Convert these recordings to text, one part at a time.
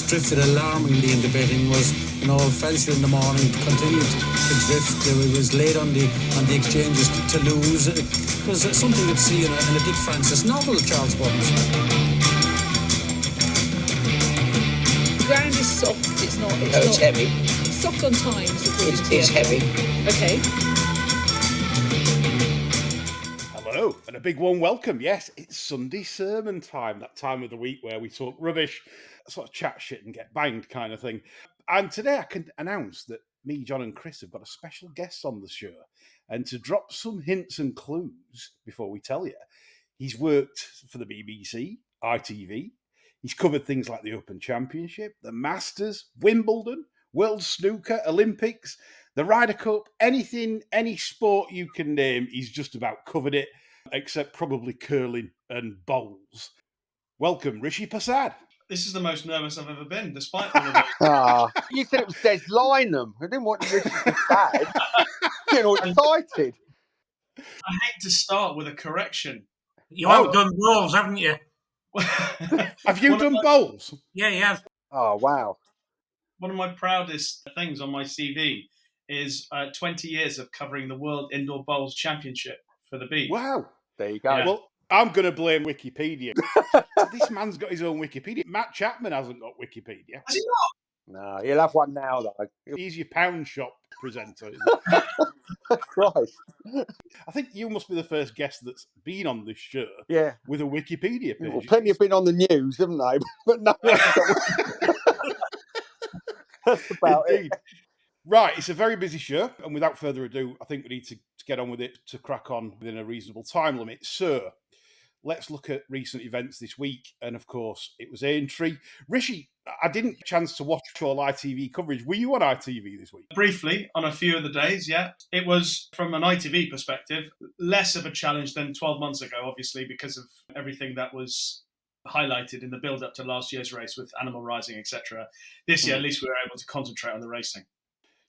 drifted alarmingly in the betting was, Felsted in the morning continued to drift. It was late on the exchanges to lose. It was something you'd see in a Dick Francis novel, Charles Burns. The ground is soft. It's heavy. It's soft on times. It's heavy. Okay. Hello, and a big warm welcome. Yes, it's Sunday sermon time, that time of the week where we talk rubbish, sort of chat shit and get banged kind of thing. And today I can announce that me, John and Chris have got a special guest on the show. And to drop some hints and clues before we tell you, he's worked for the BBC, ITV. He's covered things like the Open Championship, the Masters, Wimbledon, World Snooker, Olympics, the Ryder Cup, anything, any sport you can name, he's just about covered it, except probably curling and bowls. Welcome, Rishi Persad. This is the most nervous I've ever been, despite all of it. You said it was Des Lynam. I didn't want Rishi Persad. Getting all excited. I hate to start with a correction. You have done bowls, haven't you? Have you done bowls? Yeah, he has. Oh, wow. One of my proudest things on my CV is 20 years of covering the World Indoor Bowls Championship for the Beach. Wow. There you go. Yeah. Well, I'm going to blame Wikipedia. This man's got his own Wikipedia. Matt Chapman hasn't got Wikipedia. Has he not? No, he'll have one now, though. He's your pound shop presenter. Christ. I think you must be the first guest that's been on this show Yeah. with a Wikipedia page. Well, plenty have been on the news, haven't they? But no one's got That's about Indeed. it. Right, it's a very busy show, and without further ado, I think we need to get on with it to crack on within a reasonable time limit. So, let's look at recent events this week, and of course, it was Aintree. Rishi, I didn't get a chance to watch all ITV coverage. Were you on ITV this week? Briefly, on a few of the days, yeah. It was, from an ITV perspective, less of a challenge than 12 months ago, obviously, because of everything that was highlighted in the build-up to last year's race with Animal Rising, etc. This year, at least we were able to concentrate on the racing.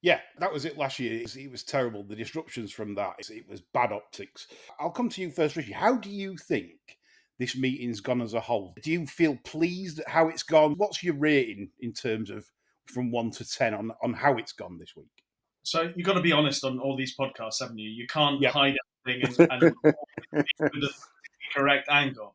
Yeah, that was it last year. It was terrible. The disruptions from that, it was bad optics. I'll come to you first, Rishi. How do you think this meeting's gone as a whole? Do you feel pleased at how it's gone? What's your rating in terms of from 1 to 10 on how it's gone this week? So you've got to be honest on all these podcasts, haven't you? You can't hide everything and with the correct angle.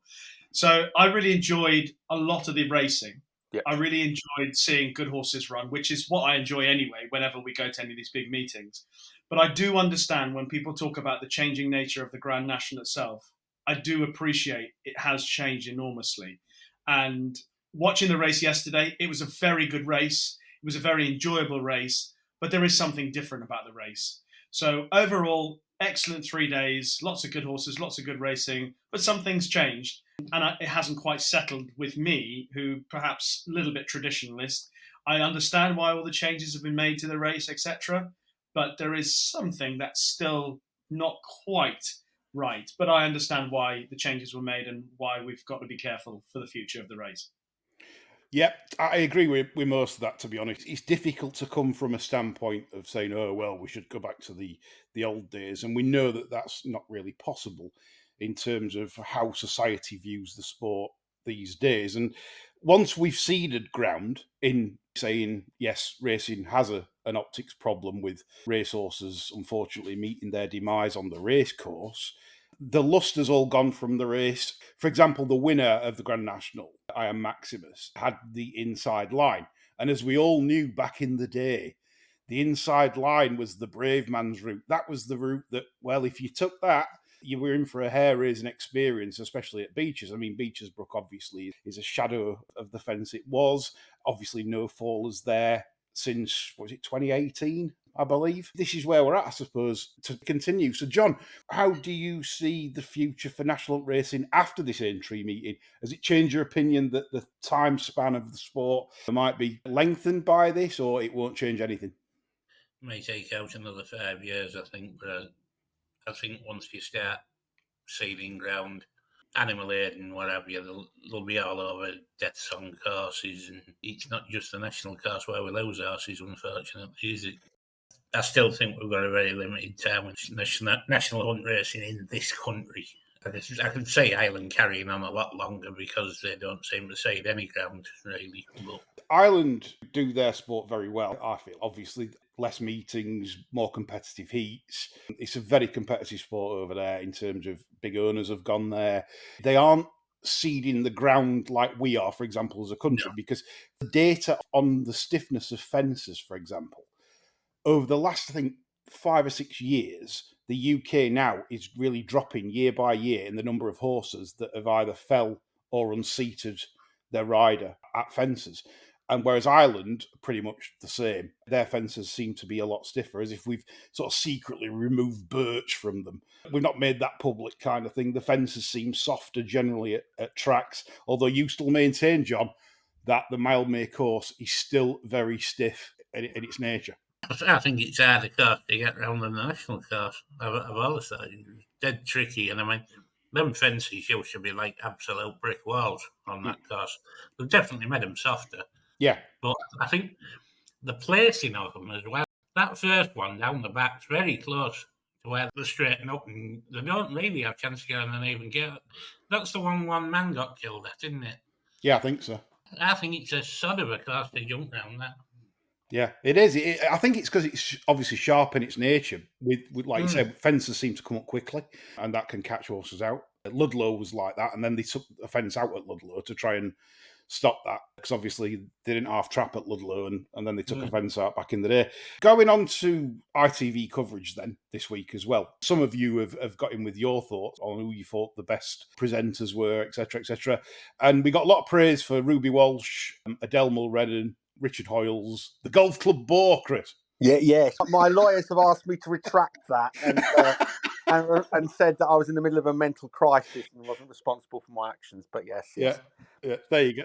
So I really enjoyed a lot of the racing. Yeah. I really enjoyed seeing good horses run, which is what I enjoy anyway whenever we go to any of these big meetings. But I do understand when people talk about the changing nature of the Grand National itself, I do appreciate it has changed enormously. And watching the race yesterday, it was a very good race. It was a very enjoyable race, but there is something different about the race. So overall, excellent 3 days, lots of good horses, lots of good racing, but some things changed. And it hasn't quite settled with me, who perhaps a little bit traditionalist. I understand why all the changes have been made to the race, etc. But there is something that's still not quite right. But I understand why the changes were made and why we've got to be careful for the future of the race. Yeah, I agree with most of that, to be honest. It's difficult to come from a standpoint of saying, oh, well, we should go back to the old days. And we know that that's not really possible in terms of how society views the sport these days. And once we've ceded ground in saying, yes, racing has an optics problem with racehorses, unfortunately, meeting their demise on the race course, the luster's all gone from the race. For example, the winner of the Grand National, I Am Maximus, had the inside line. And as we all knew back in the day, the inside line was the brave man's route. That was the route that, well, if you took that, you were in for a hair-raising experience, especially at Beeches. I mean, Beeches Brook obviously is a shadow of the fence it was. Obviously, no fallers there since, 2018, I believe. This is where we're at, I suppose, to continue. So, John, how do you see the future for national racing after this Aintree meeting? Has it changed your opinion that the time span of the sport might be lengthened by this, or it won't change anything? It may take out another 5 years, I think, but I think once you start seeding ground, animal aid and what have you, they'll be all over deaths on courses, and it's not just the national course where we lose horses, unfortunately, is it? I still think we've got a very limited time with national hunt racing in this country. I can see Ireland carrying on a lot longer because they don't seem to cede any ground, really. But Ireland do their sport very well, I feel. Obviously, less meetings, more competitive heats. It's a very competitive sport over there in terms of big owners have gone there. They aren't seeding the ground like we are, for example, as a country, because the data on the stiffness of fences, for example, over the last, I think, 5 or 6 years, the UK now is really dropping year by year in the number of horses that have either fell or unseated their rider at fences. And whereas Ireland, pretty much the same, their fences seem to be a lot stiffer, as if we've sort of secretly removed birch from them. We've not made that public kind of thing. The fences seem softer generally at tracks, although you still maintain, John, that the Mildmay course is still very stiff in its nature. I think it's harder course to get round than the national course. I've always thought it's dead tricky, and I mean, them fences used to be like absolute brick walls on that course. They've definitely made them softer. Yeah. But I think the placing of them as well, that first one down the back's very close to where they straighten up, and they don't really have a chance to go on an even get. That's the one man got killed at, isn't it? Yeah, I think so. I think it's a sod of a course to jump round that. Yeah, it is. I think it's because it's obviously sharp in its nature. With like you said, fences seem to come up quickly, and that can catch horses out. Ludlow was like that, and then they took a fence out at Ludlow to try and stop that, because obviously they didn't half trap at Ludlow, and then they took a fence out back in the day. Going on to ITV coverage then this week as well. Some of you have got in with your thoughts on who you thought the best presenters were, etc., etc. And we got a lot of praise for Ruby Walsh, Adele Mulrennan, Richard Hoyles, the Golf Club Bore, Chris. Yes. My lawyers have asked me to retract that and said that I was in the middle of a mental crisis and wasn't responsible for my actions. But yes. Yeah, there you go.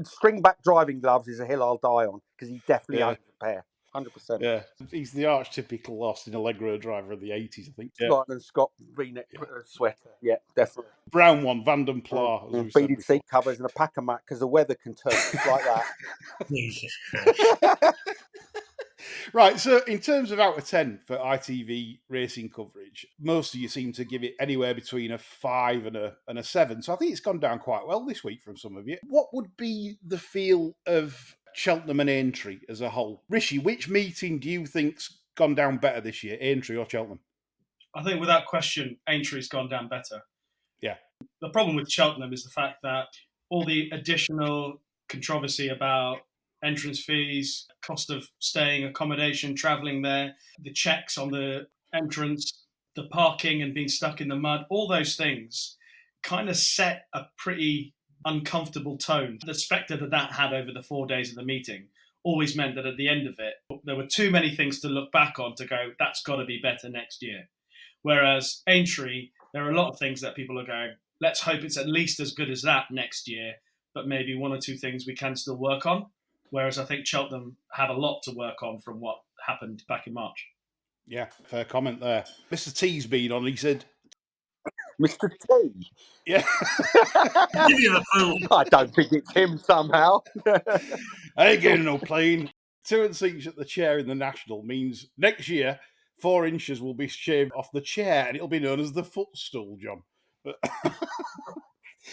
Stringback driving gloves is a hill I'll die on, because he definitely owns a pair. 100%. Yeah, he's the archetypical Austin Allegro driver of the 80s, I think. Scott and Scott V-neck sweater. Yeah, definitely. Brown one, Van den Pla. Beaded seat covers and a packer mat, because the weather can turn just like that. Jesus Christ. Right, so in terms of out of 10 for ITV racing coverage, most of you seem to give it anywhere between a 5 and a 7. So I think it's gone down quite well this week from some of you. What would be the feel of Cheltenham and Aintree as a whole? Rishi, which meeting do you think's gone down better this year, Aintree or Cheltenham? I think without question, Aintree's gone down better. Yeah. The problem with Cheltenham is the fact that all the additional controversy about entrance fees, cost of staying, accommodation, travelling there, the checks on the entrance, the parking and being stuck in the mud, all those things kind of set a pretty uncomfortable tone. The spectre that had over the 4 days of the meeting always meant that at the end of it, there were too many things to look back on to go, that's got to be better next year. Whereas Aintree, there are a lot of things that people are going, let's hope it's at least as good as that next year, but maybe one or two things we can still work on. Whereas I think Cheltenham had a lot to work on from what happened back in March. Yeah, fair comment there. Mr. T's been on, he said... Mr. T? Yeah. I don't think it's him somehow. I ain't getting no plane. 2 seats at the chair in the National means next year 4 inches will be shaved off the chair and it'll be known as the footstool, John.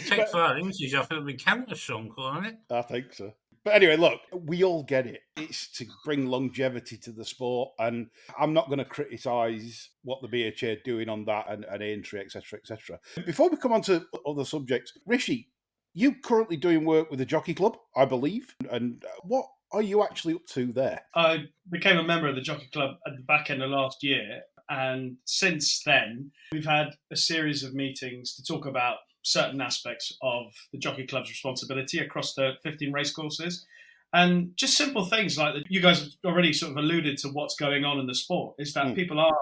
Take 4 inches off, it'll be cancer sunk, won't it? I think so. But anyway, look, we all get it. It's to bring longevity to the sport, and I'm not going to criticise what the BHA are doing on that and Aintree, etc., etc. Before we come on to other subjects, Rishi, you currently doing work with the Jockey Club, I believe, and what are you actually up to there? I became a member of the Jockey Club at the back end of last year, and since then, we've had a series of meetings to talk about certain aspects of the Jockey Club's responsibility across the 15 racecourses. And just simple things like that. You guys have already sort of alluded to what's going on in the sport, is that people are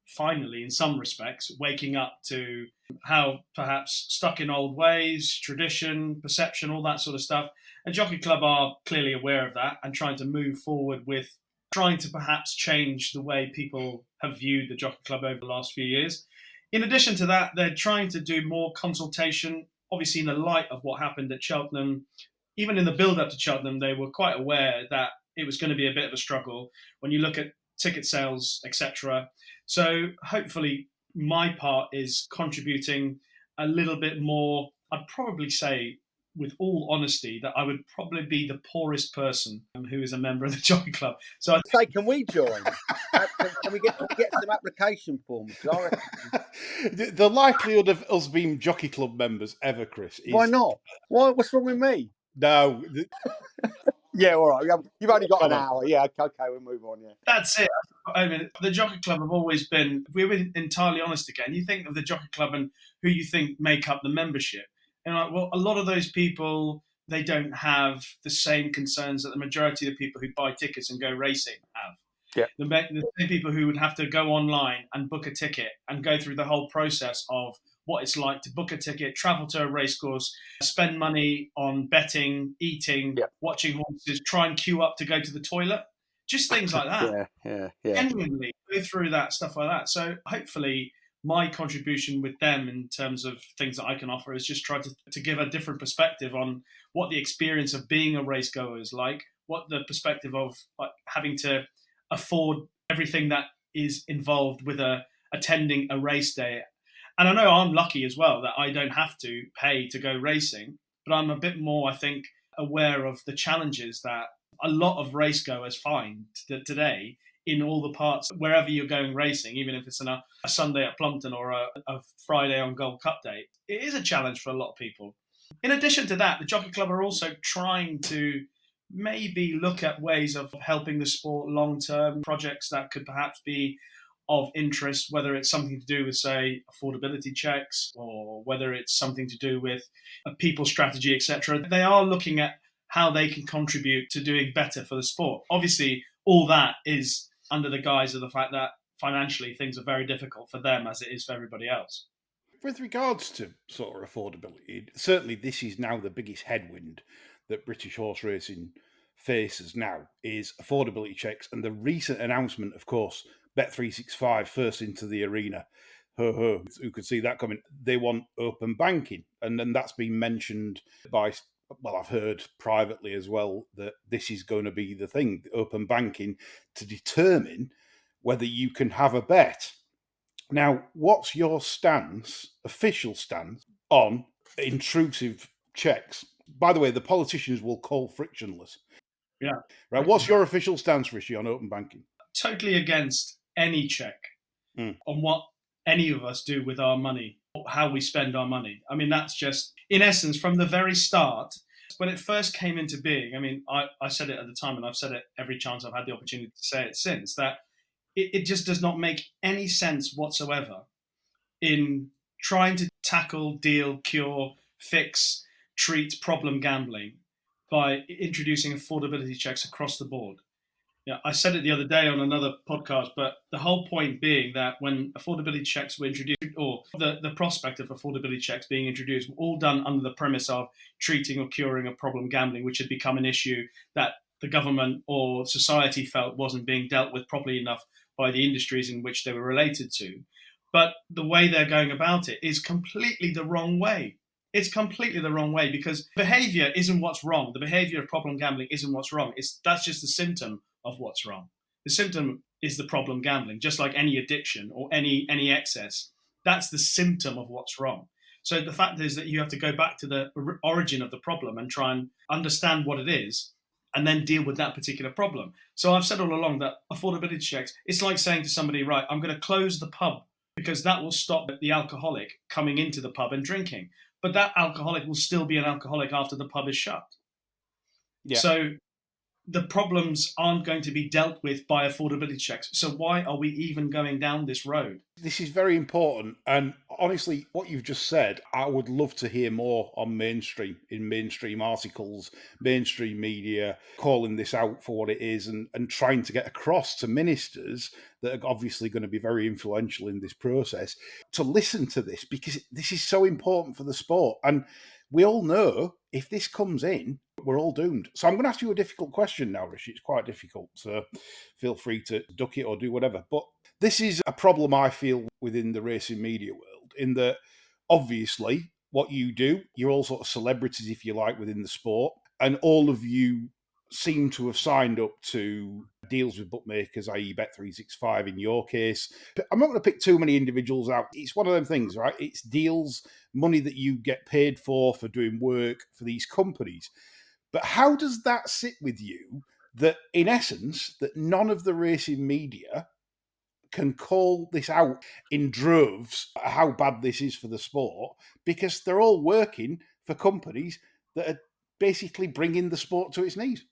finally, in some respects, waking up to how perhaps stuck in old ways, tradition, perception, all that sort of stuff. And Jockey Club are clearly aware of that and trying to move forward with trying to perhaps change the way people have viewed the Jockey Club over the last few years. In addition to that, they're trying to do more consultation, obviously in the light of what happened at Cheltenham. Even in the build-up to Cheltenham, they were quite aware that it was going to be a bit of a struggle when you look at ticket sales, etc. So hopefully my part is contributing a little bit more. I'd probably say, with all honesty, that I would probably be the poorest person who is a member of the Jockey Club. So I Say, can we join? Can we get some application forms? 'Cause I reckon- The likelihood of us being Jockey Club members ever, Chris, is Why not? What's wrong with me? no. Yeah, all right. You've only got Come an on. hour. Yeah, okay, we'll move on. Yeah. that's it. I mean, the Jockey Club have always been, if we're entirely honest again, you think of the Jockey Club and who you think make up the membership. And like, well, a lot of those people, they don't have the same concerns that the majority of the people who buy tickets and go racing have. Yeah. The same people who would have to go online and book a ticket and go through the whole process of what it's like to book a ticket, travel to a racecourse, spend money on betting, eating, Yeah. watching horses, try and queue up to go to the toilet. Just things like that. Yeah. Genuinely go through that, stuff like that. So hopefully my contribution with them in terms of things that I can offer is just try to give a different perspective on what the experience of being a race goer is like, what the perspective of like having to afford everything that is involved with attending a race day. And I know I'm lucky as well that I don't have to pay to go racing, but I'm a bit more, I think, aware of the challenges that a lot of race goers find today in all the parts, wherever you're going racing, even if it's on a Sunday at Plumpton or a Friday on Gold Cup Day. It is a challenge for a lot of people. In addition to that, the Jockey Club are also trying to maybe look at ways of helping the sport long-term, projects that could perhaps be of interest, whether it's something to do with, say, affordability checks or whether it's something to do with a people strategy, etc. They are looking at how they can contribute to doing better for the sport. Obviously, all that is under the guise of the fact that financially things are very difficult for them as it is for everybody else. With regards to sort of affordability, certainly this is now the biggest headwind that British horse racing faces now is affordability checks, and the recent announcement, of course, Bet365 first into the arena. Who could see that coming? They want open banking, and then that's been mentioned by, well, I've heard privately as well that this is going to be the thing, open banking, to determine whether you can have a bet. Now, what's your stance, official stance, on intrusive checks? By the way, the politicians will call frictionless. Yeah. Right. What's your official stance, Rishi, on open banking? Totally against any check on what any of us do with our money, how we spend our money. I mean, that's just, in essence, from the very start, when it first came into being, I mean, I said it at the time, and I've said it every chance I've had the opportunity to say it since, that it just does not make any sense whatsoever in trying to tackle, deal, cure, fix, treat problem gambling by introducing affordability checks across the board. Yeah, I said it the other day on another podcast, but the whole point being that when affordability checks were introduced, or the prospect of affordability checks being introduced, were all done under the premise of treating or curing a problem gambling, which had become an issue that the government or society felt wasn't being dealt with properly enough by the industries in which they were related to. But the way they're going about it is completely the wrong way. It's completely the wrong way, because behavior isn't what's wrong. The behavior of problem gambling isn't what's wrong. That's just a symptom of what's wrong. The symptom is the problem gambling, just like any addiction or any excess. That's the symptom of what's wrong. So the fact is that you have to go back to the origin of the problem and try and understand what it is, and then deal with that particular problem. So I've said all along that affordability checks, it's like saying to somebody, right, I'm going to close the pub because that will stop the alcoholic coming into the pub and drinking. But that alcoholic will still be an alcoholic after the pub is shut. Yeah. So the problems aren't going to be dealt with by affordability checks. So why are we even going down this road? This is very important. And honestly, what you've just said, I would love to hear more on mainstream, in mainstream articles, mainstream media, calling this out for what it is and trying to get across to ministers that are obviously going to be very influential in this process to listen to this, because this is so important for the sport. And we all know if this comes in, we're all doomed. So I'm going to ask you a difficult question now, Rishi. It's quite difficult, so feel free to duck it or do whatever. But this is a problem I feel within the racing media world, in that obviously what you do, you're all sort of celebrities, if you like, within the sport, and all of you seem to have signed up to deals with bookmakers, i.e. Bet365 in your case. But I'm not going to pick too many individuals out. It's one of them things, right? It's deals, money that you get paid for doing work for these companies. But how does that sit with you that, in essence, that none of the racing media can call this out in droves, how bad this is for the sport, because they're all working for companies that are basically bringing the sport to its knees?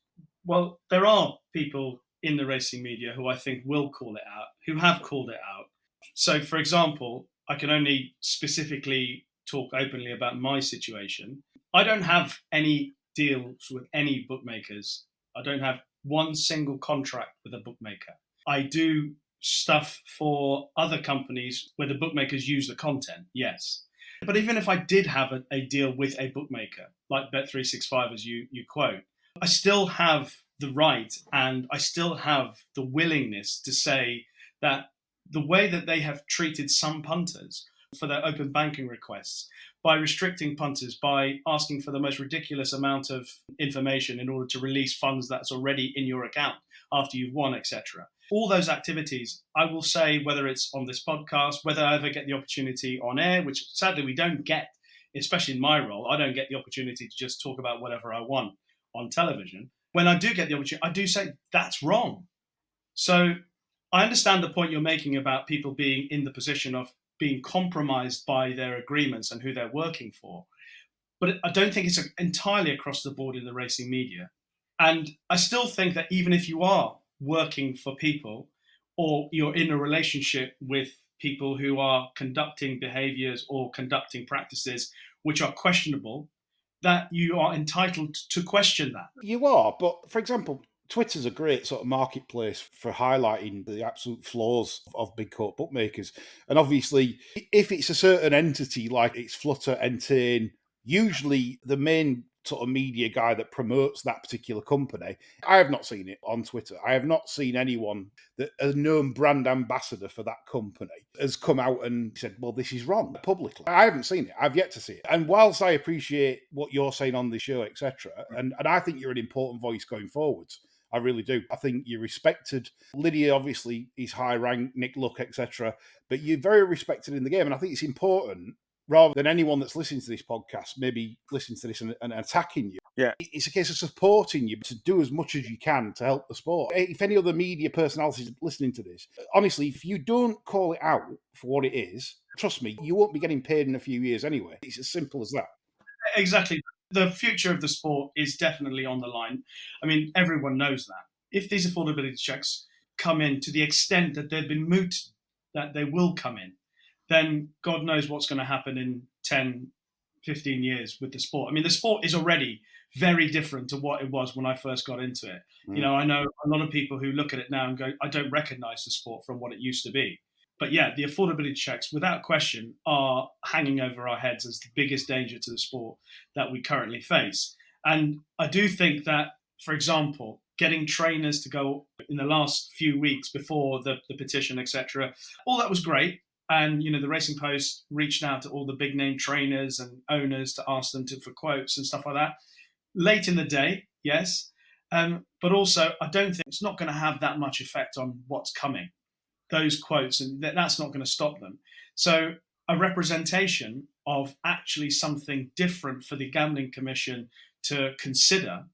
Well, there are people in the racing media who I think will call it out, who have called it out. So, for example, I can only specifically talk openly about my situation. I don't have any deals with any bookmakers. I don't have one single contract with a bookmaker. I do stuff for other companies where the bookmakers use the content, yes. But even if I did have a deal with a bookmaker, like Bet365, as you quote, I still have the right and I still have the willingness to say that the way that they have treated some punters for their open banking requests, by restricting punters, by asking for the most ridiculous amount of information in order to release funds that's already in your account after you've won, etc. All those activities, I will say, whether it's on this podcast, whether I ever get the opportunity on air, which sadly we don't get, especially in my role, I don't get the opportunity to just talk about whatever I want on television. When I do get the opportunity, I do say that's wrong. So I understand the point you're making about people being in the position of being compromised by their agreements and who they're working for. But I don't think it's entirely across the board in the racing media. And I still think that even if you are working for people or you're in a relationship with people who are conducting behaviors or conducting practices which are questionable, that you are entitled to question that. You are, but for example, Twitter's a great sort of marketplace for highlighting the absolute flaws of big court bookmakers. And obviously, if it's a certain entity like it's Flutter, Entain, usually the main sort of media guy that promotes that particular company, I have not seen it on Twitter. I have not seen anyone that a known brand ambassador for that company has come out and said, well, this is wrong publicly. I haven't seen it. I've yet to see it. And whilst I appreciate what you're saying on the show, etc., and I think you're an important voice going forwards, I really do. I think you're respected. Lydia obviously is high rank, Nick Luck, etc., but you're very respected in the game. And I think it's important, rather than anyone that's listening to this podcast maybe listening to this and attacking you. Yeah. It's a case of supporting you to do as much as you can to help the sport. If any other media personalities are listening to this, honestly, if you don't call it out for what it is, trust me, you won't be getting paid in a few years anyway. It's as simple as that. Exactly. The future of the sport is definitely on the line. I mean, everyone knows that. If these affordability checks come in to the extent that they've been mooted, that they will come in, then God knows what's going to happen in 10, 15 years with the sport. I mean, the sport is already very different to what it was when I first got into it. You know, I know a lot of people who look at it now and go, I don't recognize the sport from what it used to be. But yeah, the affordability checks, without question, are hanging over our heads as the biggest danger to the sport that we currently face. And I do think that, for example, getting trainers to go in the last few weeks before the petition, etc., all that was great. And, you know, the Racing Post reached out to all the big name trainers and owners to ask them for quotes and stuff like that. Late in the day, yes. But also, I don't think it's not going to have that much effect on what's coming. Those quotes, and that's not going to stop them. So a representation of actually something different for the Gambling Commission to consider,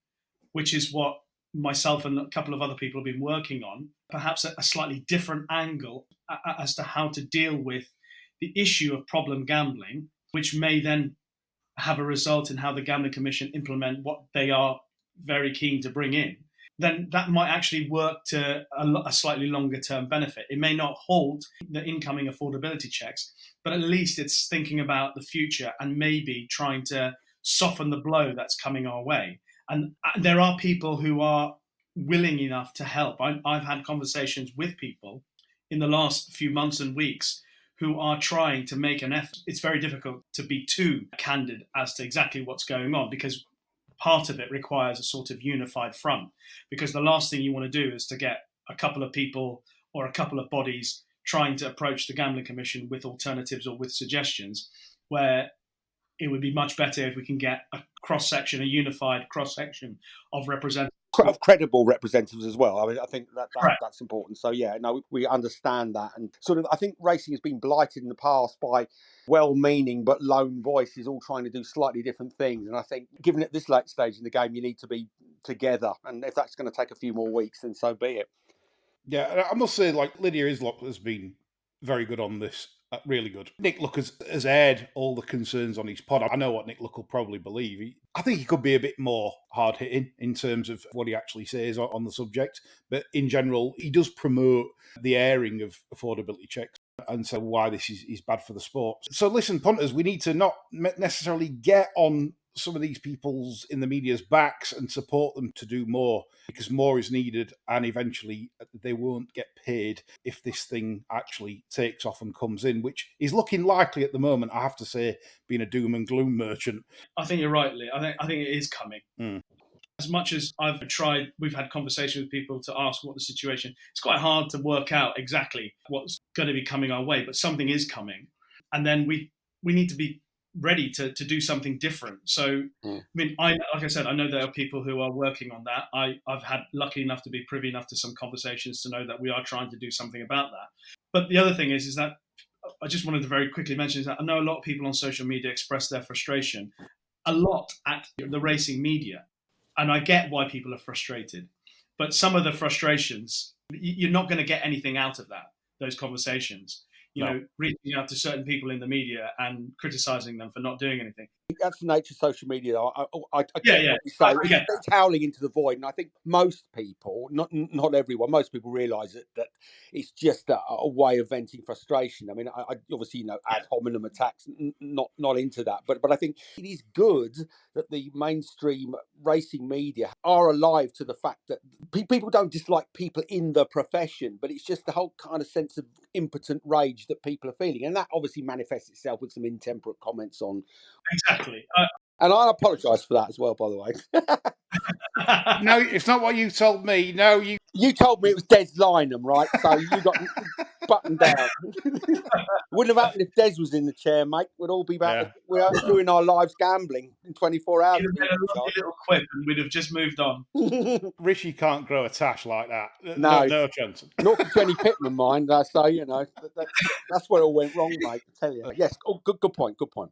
which is what myself and a couple of other people have been working on, perhaps a slightly different angle as to how to deal with the issue of problem gambling, which may then have a result in how the Gambling Commission implement what they are very keen to bring in, then that might actually work to a slightly longer term benefit. It may not halt the incoming affordability checks, but at least it's thinking about the future and maybe trying to soften the blow that's coming our way. And there are people who are willing enough to help. I've had conversations with people in the last few months and weeks who are trying to make an effort. It's very difficult to be too candid as to exactly what's going on, because part of it requires a sort of unified front, because the last thing you want to do is to get a couple of people or a couple of bodies trying to approach the Gambling Commission with alternatives or with suggestions, where it would be much better if we can get a cross-section, a unified cross-section of representatives credible representatives as well. I mean, I think Correct. that's important. So yeah, no, we understand that, and sort of, I think racing has been blighted in the past by well-meaning but lone voices all trying to do slightly different things. And I think, given at this late stage in the game, you need to be together. And if that's going to take a few more weeks, then so be it. Yeah, I must say, like, Lydia Islop has been very good on this. Really good. Nick Luck has aired all the concerns on his pod. I know what Nick Luck will probably believe. I think he could be a bit more hard-hitting in terms of what he actually says on the subject. But in general, he does promote the airing of affordability checks, and so why this is bad for the sport. So listen, punters, we need to not necessarily get on some of these people's in the media's backs and support them to do more, because more is needed, and eventually they won't get paid if this thing actually takes off and comes in, which is looking likely at the moment, I have to say, being a doom and gloom merchant. I think you're right, Lee. I think it is coming. Mm. As much as we've had conversations with people to ask what the situation, it's quite hard to work out exactly what's going to be coming our way, but something is coming. And then we need to be ready to do something different. So, I mean, like I said, I know there are people who are working on that. I've had lucky enough to be privy enough to some conversations to know that we are trying to do something about that. But the other thing is that I just wanted to very quickly mention is that I know a lot of people on social media express their frustration a lot at the racing media. And I get why people are frustrated. But some of the frustrations, you're not going to get anything out of those conversations. You know, reaching out to certain people in the media and criticising them for not doing anything. That's the nature of social media. I get what you say. It's howling into the void, and I think most people, not everyone, most people realise that it's just a way of venting frustration. I mean, I obviously, ad hominem attacks, not into that, but I think it is good that the mainstream racing media are alive to the fact that people don't dislike people in the profession, but it's just the whole kind of sense of impotent rage that people are feeling, and that obviously manifests itself with some intemperate comments on. Exactly. And I apologise for that as well, by the way. No, it's not what you told me. No, you told me it was Des Lynham, right? So you got buttoned down. Wouldn't have happened if Des was in the chair, mate. We'd all be back. We're doing our lives gambling in 24 hours. You'd have been a lovely little quip, and we'd have just moved on. Rishi can't grow a tash like that. No chance. Not for Jenny Pittman, mind. So that's where it all went wrong, mate. I tell you. Yes. Oh, good point. Good point.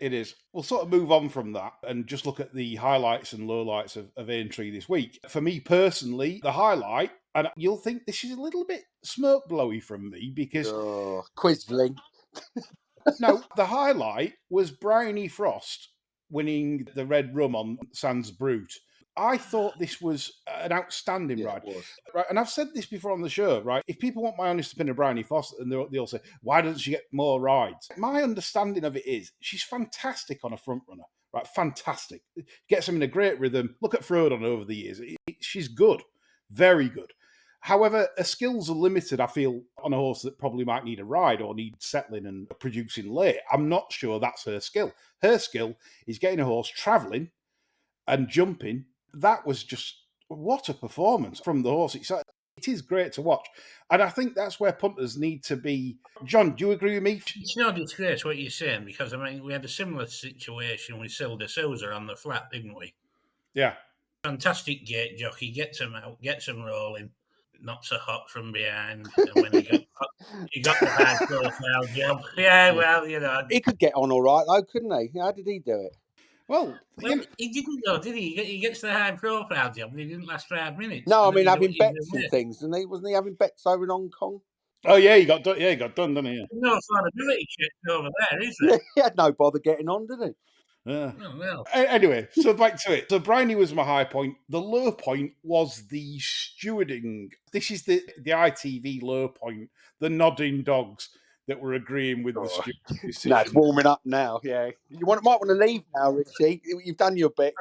It is. We'll sort of move on from that and just look at the highlights and lowlights of Aintree this week. For me personally, the highlight, and you'll think this is a little bit smoke blowy from me because Quisling. No, the highlight was Brownie Frost winning the Red Rum on Sans Brute. I thought this was an outstanding ride. Right, and I've said this before on the show, right? If people want my honest opinion of Brownie Frost, and they'll say, why doesn't she get more rides? My understanding of it is she's fantastic on a front runner, right? Fantastic. Gets them in a great rhythm. Look at Frodon over the years. She's good. Very good. However, her skills are limited, I feel, on a horse that probably might need a ride or need settling and producing late. I'm not sure that's her skill. Her skill is getting a horse travelling and jumping. That was just, what a performance from the horse. It is great to watch. And I think that's where punters need to be. John, do you agree with me? It's no disgrace what you're saying, because, I mean, we had a similar situation with Silda Souza on the flat, didn't we? Yeah. Fantastic gate jockey, gets him out, gets him rolling, not so hot from behind. And when he got the high profile job. Yeah, well, He could get on all right, though, couldn't he? How did he do it? Well, he didn't though, did he? He gets the high profile job, and he didn't last 5 minutes. No, I mean having bets and things, and wasn't he having bets over in Hong Kong? Oh yeah, he got done. Yeah, he got done, didn't he? No affordability check over there, is there? He had no bother getting on, did he? Yeah. Oh, well. Anyway, so back to it. So Brownie was my high point. The low point was the stewarding. This is the ITV low point. The nodding dogs that were agreeing with the steward's decision. No, it's warming up now. Yeah, you might want to leave now, Richie. You've done your bit.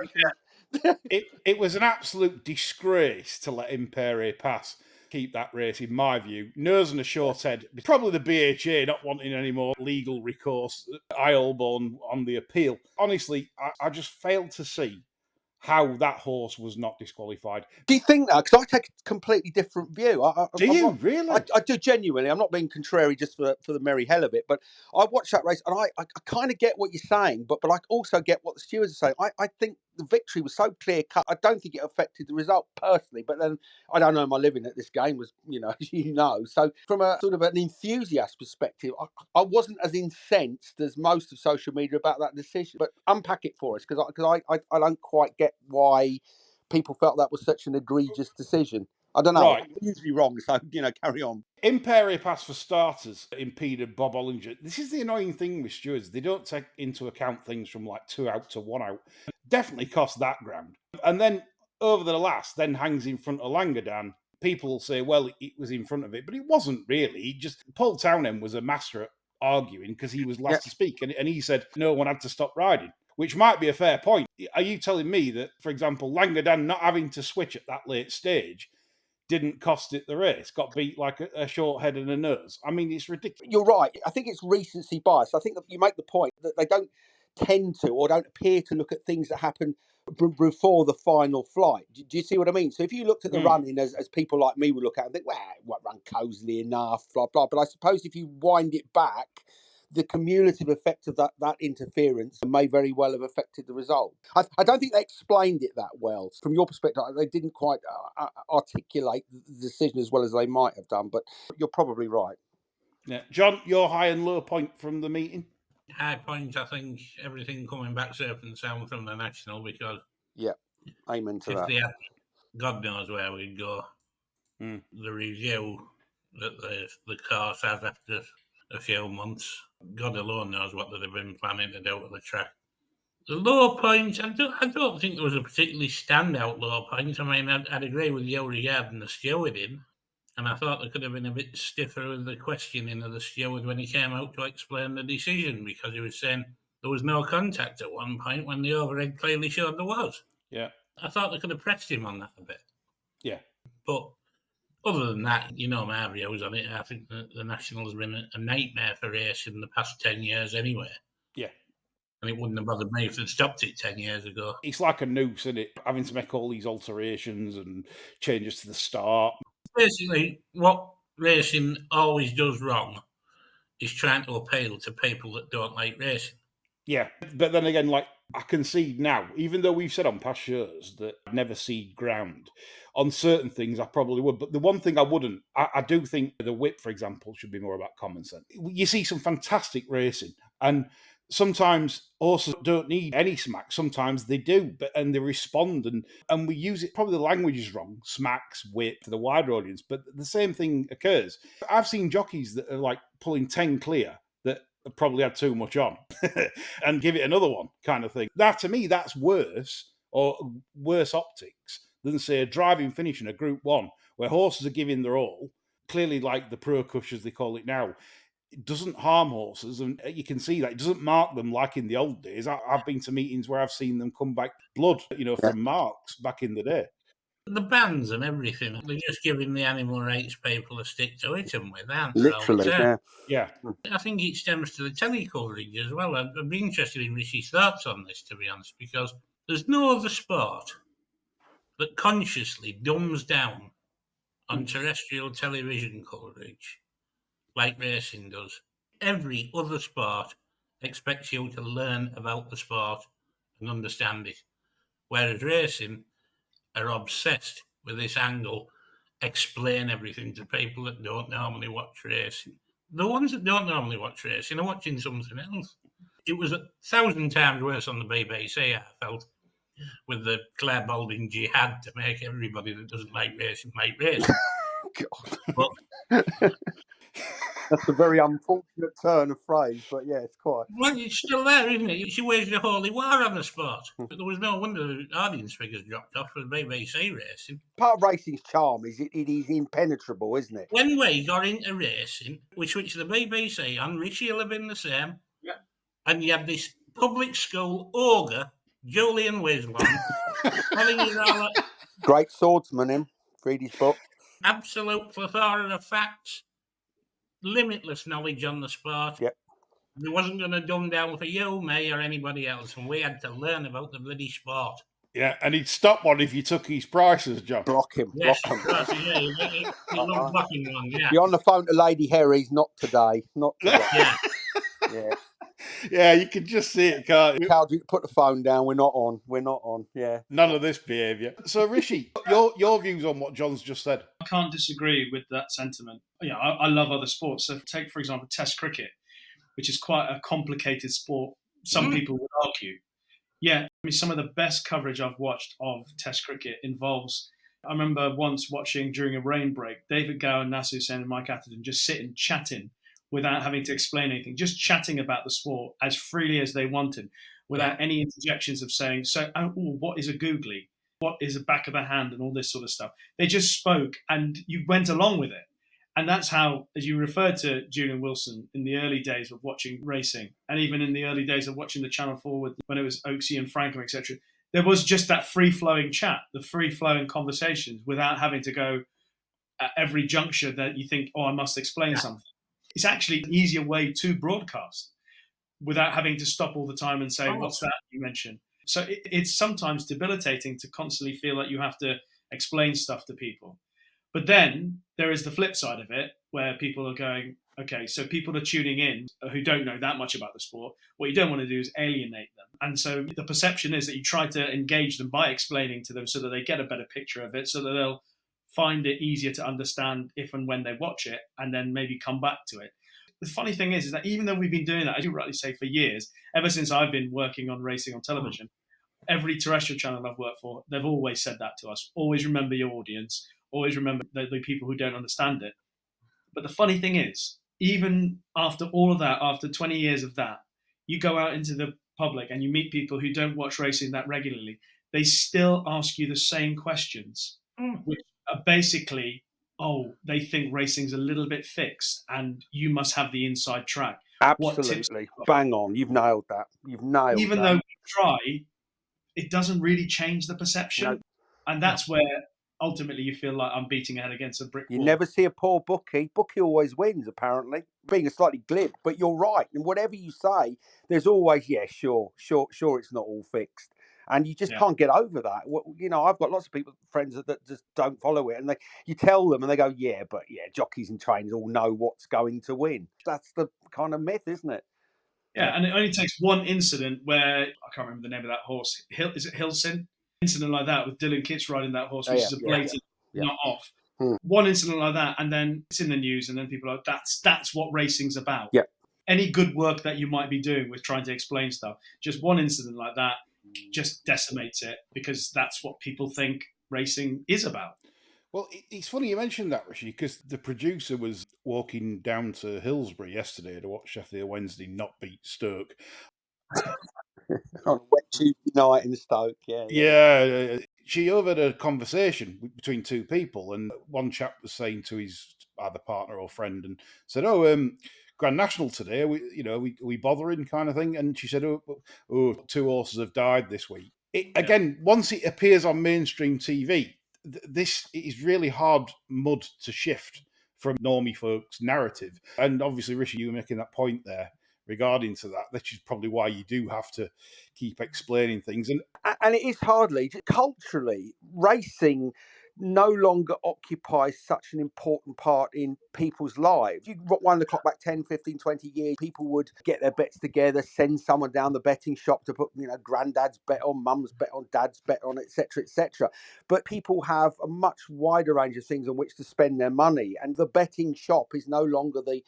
It was an absolute disgrace to let Impere pass. Keep that race, in my view. Nose and a short head. Probably the BHA not wanting any more legal recourse. Eilborn on the appeal. Honestly, I just failed to see how that horse was not disqualified. Do you think that? Because I take a completely different view. Really? I do genuinely. I'm not being contrary just for the merry hell of it. But I watched that race and I kind of get what you're saying, but I also get what the stewards are saying. I think the victory was so clear cut. I don't think it affected the result personally, but then I don't know, my living at this game was, so from a sort of an enthusiast perspective, I wasn't as incensed as most of social media about that decision. But unpack it for us, because I don't quite get why people felt that was such an egregious decision. I don't know. Right. I'm usually wrong, so, carry on. Imperi pass for starters impeded Bob Ollinger. This is the annoying thing with stewards. They don't take into account things from like 2 out to 1 out. Definitely cost that ground. And then over the last, then hangs in front of Langadan. People will say, well, it was in front of it, but it wasn't really. Paul Townend was a master at arguing because he was last to speak. And he said no one had to stop riding, which might be a fair point. Are you telling me that, for example, Langadan not having to switch at that late stage didn't cost it the race, got beat like a short head and a nose? I mean, it's ridiculous. You're right. I think it's recency bias. I think that you make the point that they don't tend to, or don't appear to, look at things that happen before the final flight. Do you see what I mean? So if you looked at the running as people like me would look at it and think, well, what ran cosily enough, blah, blah. But I suppose if you wind it back, the cumulative effect of that interference may very well have affected the result. I don't think they explained it that well. From your perspective, they didn't quite articulate the decision as well as they might have done, but you're probably right. Yeah. John, your high and low point from the meeting? High point, I think, everything coming back safe and sound from the National, because amen to if that. they had, God knows where we'd go. The review that the course has after a few months, God alone knows what they'd have been planning to do to the track. The low point, I don't think there was a particularly standout low point. I mean, I'd agree with you regarding the stewarding, and I thought they could have been a bit stiffer with the questioning of the steward when he came out to explain the decision, because he was saying there was no contact at one point when the overhead clearly showed there was. Yeah. I thought they could have pressed him on that a bit. Yeah. But other than that, my views on it. I think the National has been a nightmare for racing in the past 10 years anyway. Yeah. And it wouldn't have bothered me if they'd stopped it 10 years ago. It's like a noose, isn't it? Having to make all these alterations and changes to the start. Basically, what racing always does wrong is trying to appeal to people that don't like racing. Yeah, but then again, I concede now, even though we've said on past shows that I'd never cede ground, on certain things I probably would. But the one thing I wouldn't, I do think the whip, for example, should be more about common sense. You see some fantastic racing, and sometimes horses don't need any smack. Sometimes they do, and they respond, and we use it. Probably the language is wrong. Smacks, whip for the wider audience, but the same thing occurs. I've seen jockeys that are pulling 10 clear that probably had too much on and give it another one kind of thing. That, to me, that's worse, or worse optics than, say, a driving finish in a Group 1 where horses are giving their all, clearly like the pro cush as they call it now. It doesn't harm horses, and you can see that. It doesn't mark them like in the old days. I've been to meetings where I've seen them come back blood, from marks back in the day. The bans and everything, they're just giving the animal rights people a stick to hit them with, aren't they? Literally, yeah. I think it stems to the telly coverage as well. I'd be interested in Rishi's thoughts on this, to be honest, because there's no other sport that consciously dumbs down on terrestrial television coverage like racing does. Every other sport expects you to learn about the sport and understand it, whereas racing are obsessed with this angle, explain everything to people that don't normally watch racing. The ones that don't normally watch racing are watching something else. It was 1,000 times worse on the BBC, I felt, with the Claire Balding jihad to make everybody that doesn't like racing like racing. But that's a very unfortunate turn of phrase, but yeah, it's quite. Well, it's still there, isn't it? She waged a holy war on the sport. But there was no wonder the audience figures dropped off for the BBC racing. Part of racing's charm is it is impenetrable, isn't it? When we got into racing, we switched the BBC on, Richie will have been the same. Yeah. And you had this public school ogre, Julian Wislam, telling you all that. Great swordsman, him. Read his book. Absolute plethora of facts. Limitless knowledge on the sport. Yep. It wasn't going to dumb down for you, me, or anybody else, and we had to learn about the bloody sport. Yeah, and he'd stop one if you took his prices, John. Block him. Yes, block him. Yeah, you love blocking one, yeah. You're on the phone to Lady Harry's, not today. Not today. Yeah. Yeah. Yeah, you can just see it, can't you? Cal, put the phone down. We're not on. We're not on. Yeah. None of this behaviour. So, Rishi, your views on what John's just said? I can't disagree with that sentiment. Yeah, I love other sports. So take, for example, Test cricket, which is quite a complicated sport. Some people would argue. Yeah, I mean, some of the best coverage I've watched of Test cricket involves. I remember once watching during a rain break, David Gowan, Nasser Hussain, and Mike Atherton just sitting chatting without having to explain anything, just chatting about the sport as freely as they wanted, without any interjections of saying, "So, what is a googly? What is a back of a hand?" and all this sort of stuff. They just spoke, and you went along with it. And that's how, as you referred to Julian Wilson in the early days of watching racing, and even in the early days of watching the Channel 4 when it was Oaksey and Franco, etc., there was just that free-flowing chat, the free-flowing conversations without having to go at every juncture that you think, I must explain something. It's actually an easier way to broadcast without having to stop all the time and say, what's that you mentioned? So it's sometimes debilitating to constantly feel like you have to explain stuff to people. But then there is the flip side of it where people are going, okay, so people are tuning in who don't know that much about the sport. What you don't want to do is alienate them. And so the perception is that you try to engage them by explaining to them so that they get a better picture of it, so that they'll find it easier to understand if and when they watch it and then maybe come back to it. The funny thing is that even though we've been doing that, as you rightly say, for years, ever since I've been working on racing on television, every terrestrial channel I've worked for, they've always said that to us. Always remember your audience. Always remember the people who don't understand it. But the funny thing is, even after all of that, after 20 years of that, you go out into the public and you meet people who don't watch racing that regularly. They still ask you the same questions, which are basically, they think racing's a little bit fixed and you must have the inside track. Absolutely. Bang on. You've nailed that. Even though we try, it doesn't really change the perception. No. And that's where ultimately you feel like I'm beating a head against a brick wall. You never see a poor bookie. Bookie always wins, apparently. Being a slightly glib, but you're right. And whatever you say, there's always, sure, it's not all fixed. And you just can't get over that. You know, I've got lots of people, friends that just don't follow it. And you tell them and they go, jockeys and trainers all know what's going to win. That's the kind of myth, isn't it? Yeah, and it only takes one incident where, I can't remember the name of that horse. Is it Hilson? Incident like that with Dylan Kitts riding that horse, which is a blatant not off. One incident like that, and then it's in the news, and then people are like, that's what racing's about. Yeah. Any good work that you might be doing with trying to explain stuff, just one incident like that just decimates it, because that's what people think racing is about. Well, it's funny you mentioned that, Rishi, because the producer was walking down to Hillsborough yesterday to watch Sheffield Wednesday not beat Stoke. On a wet Tuesday night in Stoke, Yeah. She overheard a conversation between two people, and one chap was saying to his either partner or friend, and said, Grand National today, we bothering kind of thing. And she said, two horses have died this week. Again, once it appears on mainstream TV, this is really hard mud to shift from normie folks' narrative. And obviously, Rishi, you were making that point there regarding to that. Which is probably why you do have to keep explaining things. And it is hardly, culturally, racing no longer occupies such an important part in people's lives. You wind the clock back 10, 15, 20 years, people would get their bets together, send someone down the betting shop to put, granddad's bet on, mum's bet on, dad's bet on, etc., etc. But people have a much wider range of things on which to spend their money. And the betting shop is no longer the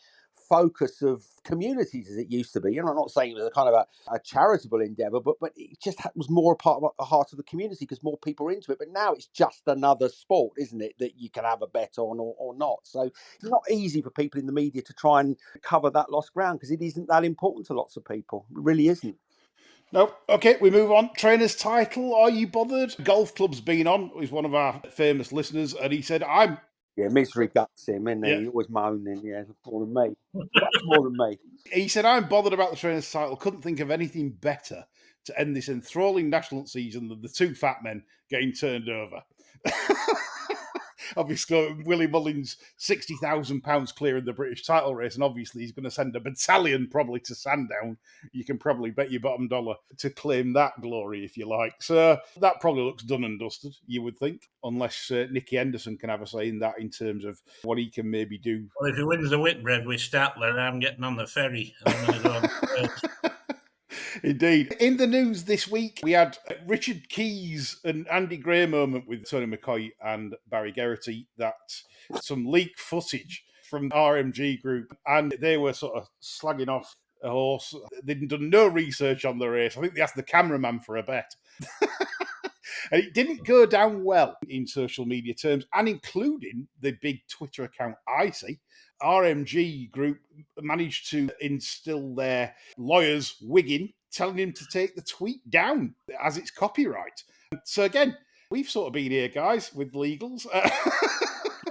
focus of communities as it used to be. I'm not saying it was a kind of a charitable endeavour, but it just was more a part of the heart of the community because more people are into it. But now it's just another sport, isn't it, that you can have a bet on or not. So it's not easy for people in the media to try and cover that lost ground because it isn't that important to lots of people. It really isn't. No. Okay, we move on. Trainer's title, are you bothered? Golf Club's been on. He's one of our famous listeners, and he said, misery guts him, isn't he? He's always moaning, more than me. Much more than me. He said, I'm bothered about the trainer's title. Couldn't think of anything better to end this enthralling national season than the two fat men getting turned over. Obviously, Willie Mullins, £60,000 clearing the British title race, and obviously he's going to send a battalion probably to Sandown. You can probably bet your bottom dollar to claim that glory, if you like. So that probably looks done and dusted, you would think, unless Nicky Henderson can have a say in that in terms of what he can maybe do. Well, if he wins the Whitbread with Statler, I'm getting on the ferry. I'm going to go on Indeed. In the news this week, we had Richard Keys and Andy Gray moment with Tony McCoy and Barry Geraghty, that some leaked footage from the RMG group, and they were sort of slagging off a horse. They'd done no research on the race. I think they asked the cameraman for a bet. And it didn't go down well in social media terms, and including the big Twitter account Icy. RMG group managed to instill their lawyers wigging, telling him to take the tweet down as it's copyright. So again, we've sort of been here, guys, with legals.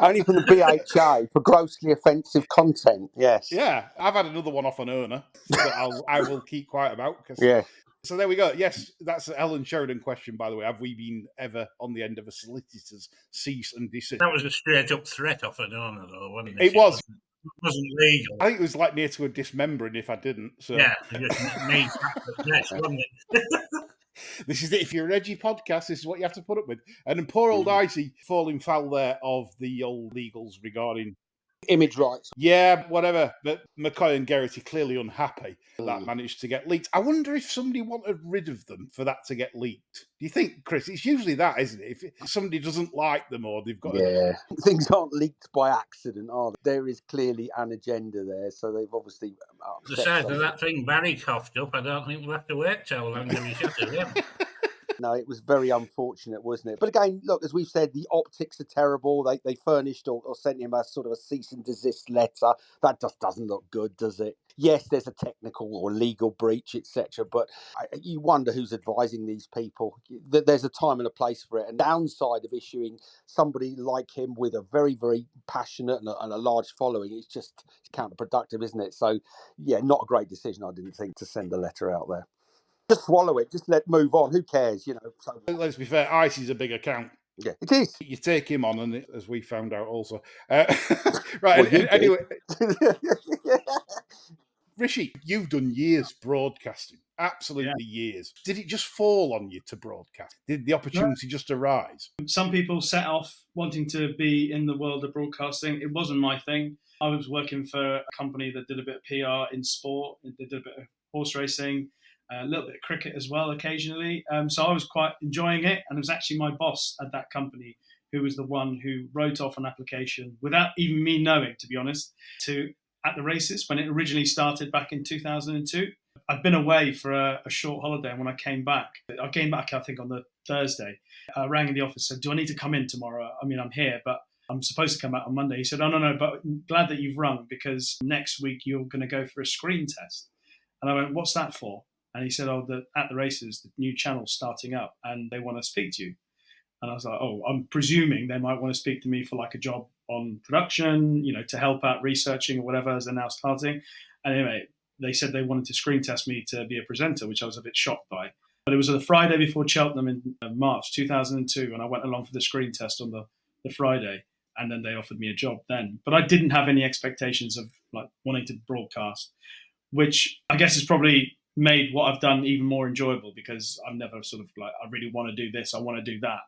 Only from the BHA for grossly offensive content, yes. Yeah, I've had another one off an owner that I will keep quiet about. Yeah. So there we go. Yes, that's a Helen Sheridan question, by the way. Have we been ever on the end of a solicitor's cease and desist? That was a straight-up threat off an owner, though, wasn't it? It was. It wasn't legal. I think it was like near to a dismembering if I didn't. So. Yeah, it just made that, wasn't it? This is it. If you're an edgy podcast, this is what you have to put up with. And then poor old Icy falling foul there of the old legals regarding image rights. Yeah, whatever. But McCoy and Geraghty clearly unhappy that managed to get leaked. I wonder if somebody wanted rid of them for that to get leaked. Do you think, Chris? It's usually that, isn't it? If somebody doesn't like them or they've got things aren't leaked by accident, are they? There is clearly an agenda there, so they've obviously the size of that thing Barry coughed up, I don't think we'll have to wait till long till we shut it in. No, it was very unfortunate, wasn't it? But again, look, as we've said, the optics are terrible. They furnished or sent him a sort of a cease and desist letter. That just doesn't look good, does it? Yes, there's a technical or legal breach, etc. But you wonder who's advising these people. There's a time and a place for it. And the downside of issuing somebody like him with a very, very passionate and a large following, it's counterproductive, isn't it? So, yeah, not a great decision, I didn't think, to send a letter out there. Just swallow it. Just move on. Who cares? You know. So. Let's be fair. Icy's a big account. Yeah, it is. You take him on, and as we found out also. Right. Anyway, Rishi, you've done years broadcasting. Absolutely years. Did it just fall on you to broadcast? Did the opportunity just arise? Some people set off wanting to be in the world of broadcasting. It wasn't my thing. I was working for a company that did a bit of PR in sport. They did a bit of horse racing. A little bit of cricket as well occasionally. So I was quite enjoying it. And it was actually my boss at that company who was the one who wrote off an application without even me knowing, to be honest, to At the Races when it originally started back in 2002. I'd been away for a short holiday. And when I came back, I think on the Thursday. I rang in the office and said, do I need to come in tomorrow? I mean, I'm here, but I'm supposed to come out on Monday. He said, oh, no, but I'm glad that you've rung because next week you're going to go for a screen test. And I went, what's that for? And he said, At the Races, the new channel's starting up and they want to speak to you. And I was like, I'm presuming they might want to speak to me for like a job on production, to help out researching or whatever as they're now starting. And anyway, they said they wanted to screen test me to be a presenter, which I was a bit shocked by. But it was the Friday before Cheltenham in March 2002, and I went along for the screen test on the Friday, and then they offered me a job then. But I didn't have any expectations of like wanting to broadcast, which I guess is probably made what I've done even more enjoyable because I've never sort of like, I really want to do this, I want to do that.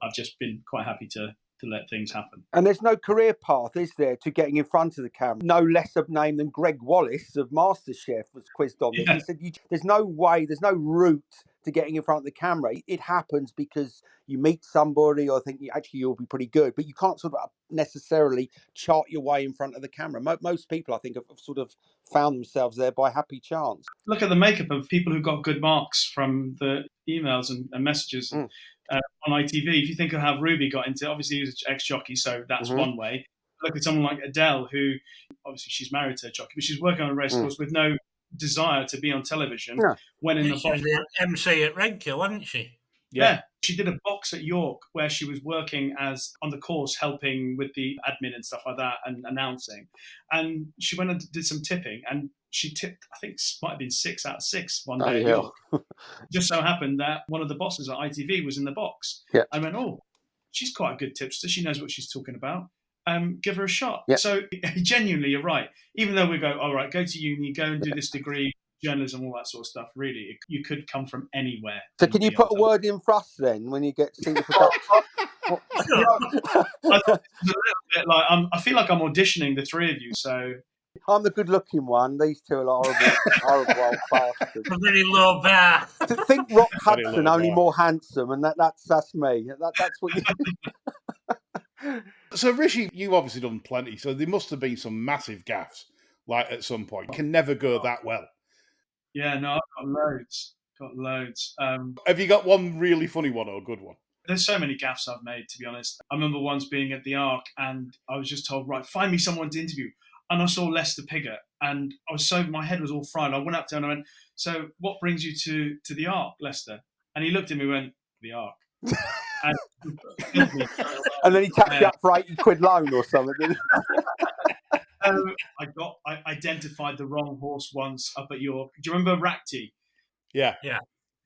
I've just been quite happy to let things happen. And there's no career path, is there, to getting in front of the camera? No lesser name than Greg Wallace of MasterChef was quizzed on this. He said, there's no way, there's no route to getting in front of the camera. It happens because you meet somebody or think you'll be pretty good, but you can't sort of necessarily chart your way in front of the camera. Most people, I think, have sort of found themselves there by happy chance. Look at the makeup of people who got good marks from the emails and messages on ITV. If you think of how Ruby got into it, obviously he was an ex-jockey, so that's one way. Look at someone like Adele, who obviously she's married to a jockey, but she's working on a race course with no desire to be on television. When in the box, MC at Redcar, wasn't she? Yeah, she did a box at York where she was working as on the course, helping with the admin and stuff like that and announcing. And she went and did some tipping, and she tipped, I think, might have been 6 out of 6 one day at York. Just so happened that one of the bosses at ITV was in the box. Yeah. I went, she's quite a good tipster. She knows what she's talking about. Give her a shot. Yeah. So genuinely, you're right. Even though we go, all right, go to uni, go and do this degree, journalism, all that sort of stuff. Really, you could come from anywhere. So can you put a word in for us then when you get to see the production? I thought it was a little bit like I feel like I'm auditioning the three of you. So I'm the good-looking one. These two are horrible old bastards. A very low bar. To think Rock Hudson only more handsome, and that's me. That's what you. So Rishi, you've obviously done plenty. So there must have been some massive gaffes, like at some point. It can never go that well. Yeah, no, I've got loads. Have you got one really funny one or a good one? There's so many gaffes I've made, to be honest. I remember once being at the Arc and I was just told, right, find me someone to interview. And I saw Lester Piggott and my head was all fried. I went up to him and I went, so what brings you to the Arc, Lester? And he looked at me and went, the Arc. And then he tapped you up for 80 quid loan or something. I identified the wrong horse once up at York. Do you remember Racti? Yeah.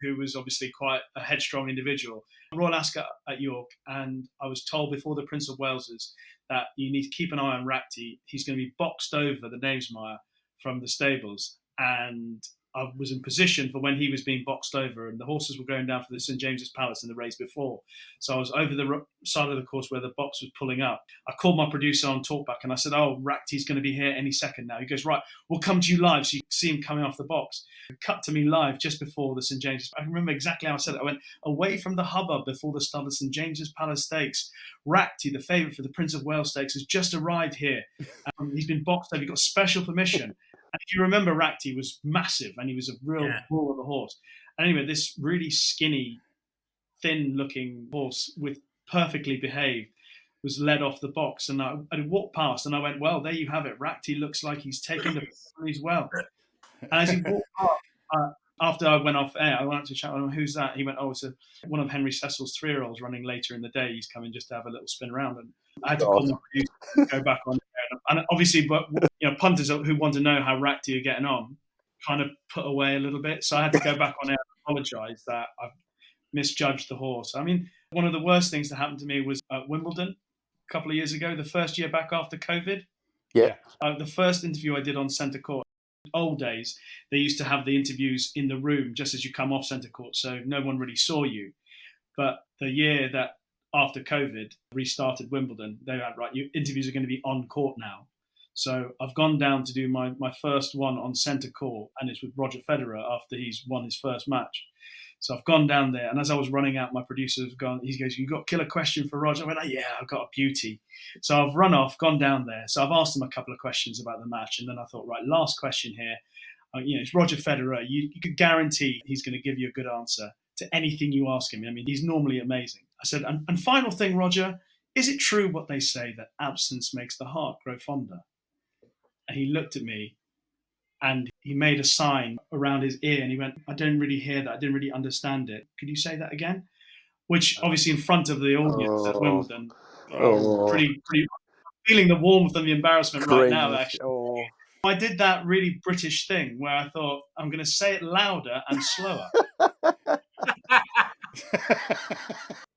Who was obviously quite a headstrong individual. Royal Ascot at York, and I was told before the Prince of Wales's that you need to keep an eye on Racti. He's going to be boxed over the Knavesmire from the stables, and I was in position for when he was being boxed over, and the horses were going down for the St James's Palace in the race before. So I was over the side of the course where the box was pulling up. I called my producer on talkback and I said, "Oh, Racti's going to be here any second now." He goes, "Right, we'll come to you live so you can see him coming off the box." Cut to me live just before the St James's. I remember exactly how I said it. I went, "Away from the hubbub before the start of the St James's Palace Stakes, Racti, the favourite for the Prince of Wales Stakes, has just arrived here. He's been boxed over. He got special permission." And if you remember, Racti was massive and he was a real bull of a horse. And anyway, this really skinny, thin-looking horse with perfectly behaved was led off the box. And I walked past and I went, "Well, there you have it. Racti looks like he's taking the as well." And as he walked past, after I went off air, I went up to chat with him, "Who's that?" He went, "Oh, it's one of Henry Cecil's 3-year-olds running later in the day. He's coming just to have a little spin around." And I had to call my producer and go back on air. And obviously, but punters who want to know how Racti are getting on kind of put away a little bit. So I had to go back on air and apologise that I've misjudged the horse. I mean, one of the worst things that happened to me was at Wimbledon a couple of years ago, the first year back after COVID. Yeah. The first interview I did on centre court. Old days, they used to have the interviews in the room just as you come off centre court, so no one really saw you. But the year that after COVID restarted Wimbledon, they had, right, your interviews are going to be on court now. So I've gone down to do my first one on centre court, and it's with Roger Federer after he's won his first match. So I've gone down there, and as I was running out, my producer's gone, he goes, "You got a killer question for Roger?" I went, "Oh, yeah, I've got a beauty." So I've run off, gone down there. So I've asked him a couple of questions about the match, and then I thought, right, last question here. It's Roger Federer. You could guarantee he's going to give you a good answer to anything you ask him. I mean, he's normally amazing. I said, and final thing, Roger, is it true what they say that absence makes the heart grow fonder? And he looked at me and he made a sign around his ear and he went, "I don't really hear that. I didn't really understand it. Could you say that again?" Which obviously in front of the audience at Wimbledon, pretty feeling the warmth and the embarrassment right now, actually. I did that really British thing where I thought, I'm going to say it louder and slower.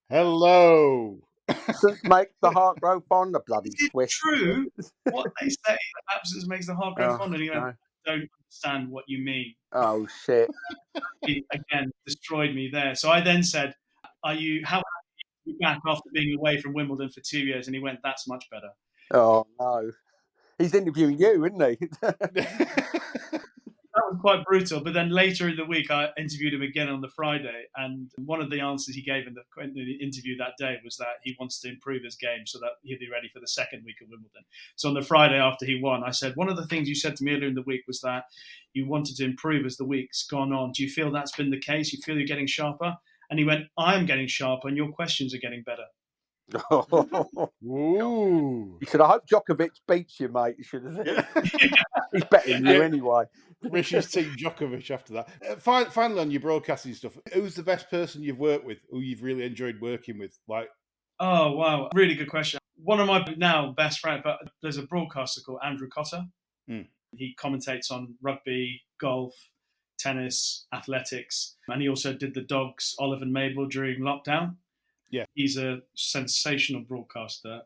Hello. Absence makes the heart grow fonder, bloody twist. Is it true what they say, that absence makes the heart grow fonder? And he went, "I don't understand what you mean." Oh, shit. He, again, destroyed me there. So I then said, how happy are you back after being away from Wimbledon for 2 years? And he went, "That's much better." Oh, no. He's interviewing you, isn't he? That was quite brutal. But then later in the week, I interviewed him again on the Friday. And one of the answers he gave in the interview that day was that he wants to improve his game so that he'll be ready for the second week of Wimbledon. So on the Friday after he won, I said, "One of the things you said to me earlier in the week was that you wanted to improve as the week's gone on. Do you feel that's been the case? You feel you're getting sharper?" And he went, "I am getting sharper and your questions are getting better." Ooh. He said, "I hope Djokovic beats you, mate." You should have said. He's better than you anyway. Rishi's team Djokovic after that. Finally, on your broadcasting stuff, who's the best person you've worked with, who you've really enjoyed working with? Oh, wow. Really good question. One of my now best friends, but there's a broadcaster called Andrew Cotter. He commentates on rugby, golf, tennis, athletics, and he also did the Dogs, Olive and Mabel, during lockdown. Yeah, he's a sensational broadcaster.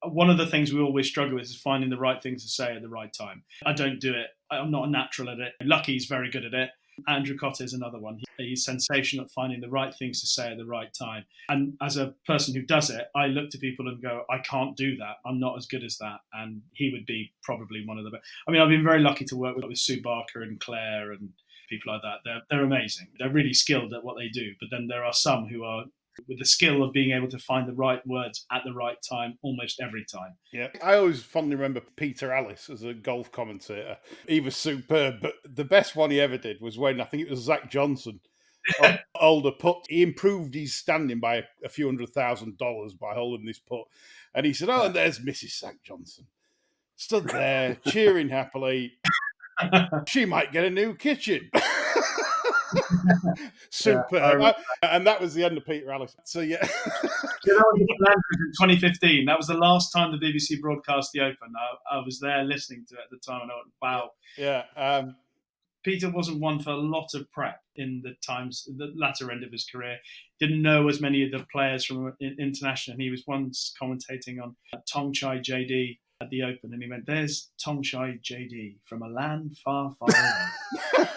One of the things we always struggle with is finding the right things to say at the right time. I don't do it. I'm not a natural at it. Lucky's very good at it. Andrew Cotter is another one. He's sensational at finding the right things to say at the right time. And as a person who does it, I look to people and go, I can't do that. I'm not as good as that. And he would be probably one of the best. I mean, I've been very lucky to work with Sue Barker and Claire and people like that. They're amazing. They're really skilled at what they do. But then there are some who are with the skill of being able to find the right words at the right time almost every time. Yeah, I always fondly remember Peter Ellis as a golf commentator. He was superb, but the best one he ever did was when, I think it was Zach Johnson, older putt. He improved his standing by a few $100,000 by holding this putt. And he said, oh, and there's Mrs. Zach Johnson. Stood there, cheering happily. She might get a new kitchen. Superb. And that was the end of Peter Ellis. So, yeah. That was in 2015. That was the last time the BBC broadcast the Open. I was there listening to it at the time, and I went, wow. Yeah. Peter wasn't one for a lot of prep in the latter end of his career. Didn't know as many of the players from international. And he was once commentating on Tongchai JD at the Open, and he went, "There's Tongchai JD from a land far, far away."